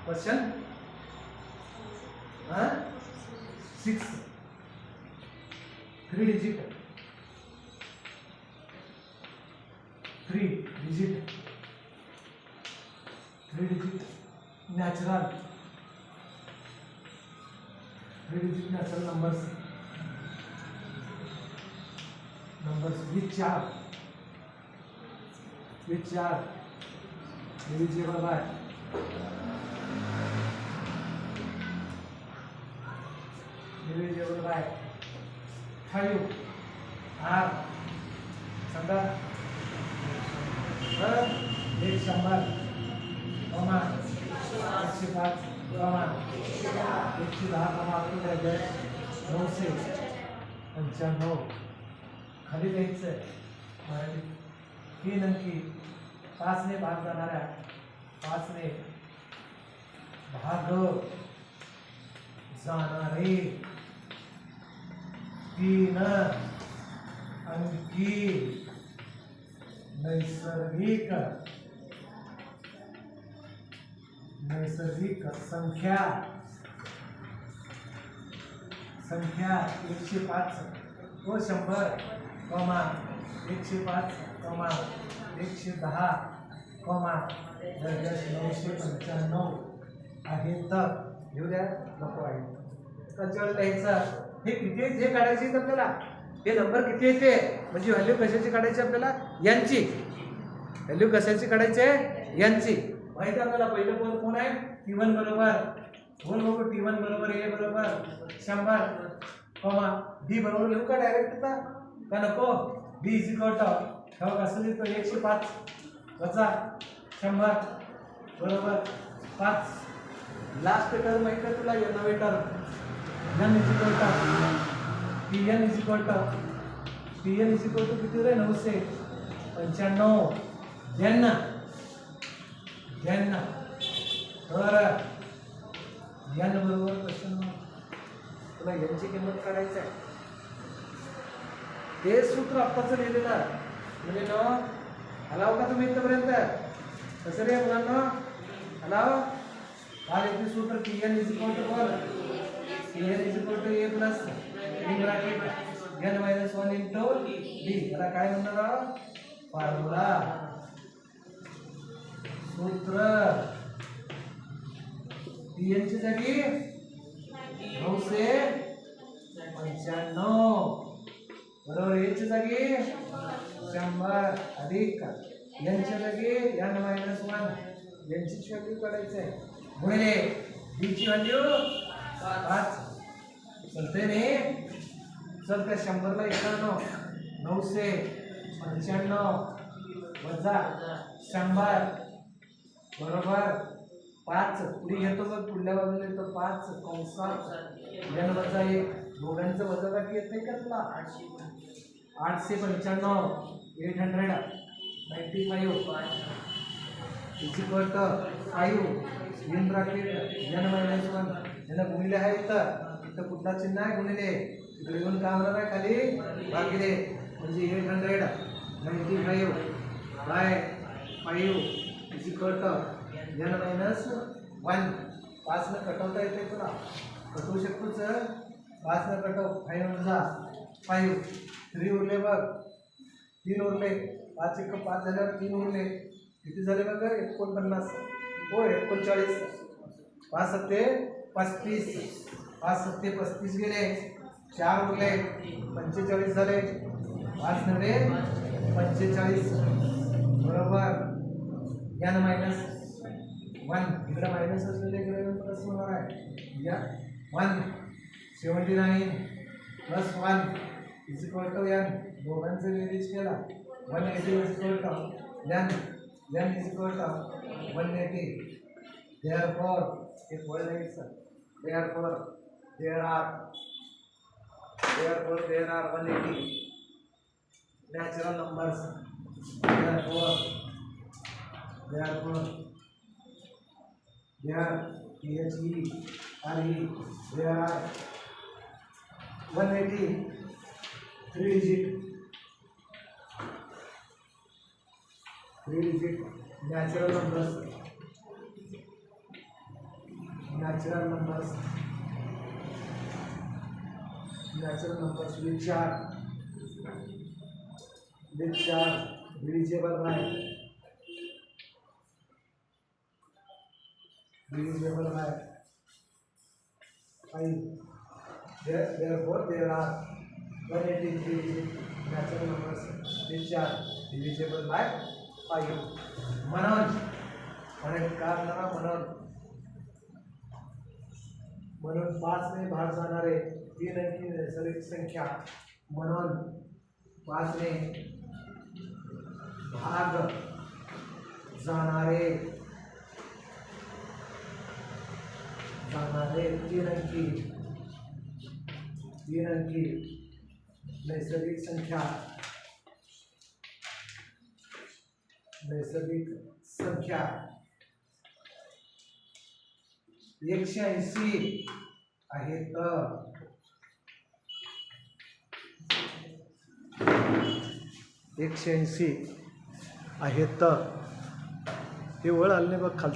Question 6 3 digit natural 3 digit natural numbers which are divisible by 5 are समजा 100 comma 105 comma 110 995 खाली लिहायचं आहे मराठी 3 अंकी 5 ने भाग जाणाऱ्या 5 ने भाग जाणारे 3 अंकी नैसर्गिक संख्या 105 व 100 कॉमा 105 कॉमा 110 कॉमा 995 आहे तर घेऊ द्या नको आहे त्याच्यावर लिहायचं हे किती जे काढायचे आपल्याला हे नंबर किती येते म्हणजे व्हॅल्यू कशाची काढायची आपल्याला यांची व्हॅल्यू कशाची काढायची यांची माहिती आपल्याला पहिलं बोल कोण आहे T1 बरोबर बोल बघू T1 बरोबर A बरोबर 100 कॉमा D बरोबर लिहू का डायरेक्ट आता का नको D = कसं लिहितो 105 वजा 100 बरोबर 5 लास्ट टर्म माहिती आहे तुला नवे टर्म N = TN किती रे 995 बरोबर N बरोबर क्वेश्चन तुला यांची किंमत काढायची आहे ते सूत्र आत्ताच लिहिलेलं म्हणजे न हलाव का तुम्ही इथपर्यंत कसं रे मुलांना हलाव हा येते सूत्र TN = A plus in bracket n minus 1 into d त्याला काय म्हणणार फॉर्म्युला सूत्र TN ची जागी 995 बरोबर A ची जागी 100 अधिक n ची जागी n minus 1 यांची व्हॅल्यू काढायची आहे गुणिले d ची व्हॅल्यू 5 चलते ने चलते 100 ला 995 वजा 100 बरोबर 5 पुढे येतो बघ पुढल्या बाजूला येतो 5 कंसात n वजा 1 दोघांचं वजा बाकी येत नाही का तुला 895 895 = 5 in bracket n minus 1 याला गुणिले आहे इथं कुठला चिन्ह आहे गुणिले इकडे येऊन काय होणार आहे खाली भागिले म्हणजे 895 by 5 = n minus 1 5 ने कटवता येते तुला कटवू शकतो सर 5 ने कटव 5 वजा 5 3 उरले बघ 3 उरले 5 × 5 झाल्यावर 3 उरले किती झाले बघ 49 हो 39 5 × 7 = 35 5 × 7 = 35 गेले 4 उरले 45 झाले 5 × 9 = 45 बरोबर n minus 1 इकडे मायनस असलेले इकडे प्लस होणार आहे या 179 + 1 = n दोघांचे बेरीज केला 180 n n = 180 therefore एक वर्ड आहे sir therefore there are 180 natural numbers therefore there are 180 3 digit natural numbers natural numbers which are divisible by 5. Therefore there are 183 natural numbers which are divisible by 5. म्हणून म्हणून 5 ने भाग जाणारे 3 अंकी नैसर्गिक संख्या म्हणून 5 ने भाग जाणारे 3 अंकी नैसर्गिक संख्या 180 आहेत. 180 आहेत. हे वळ आले बघ खाली.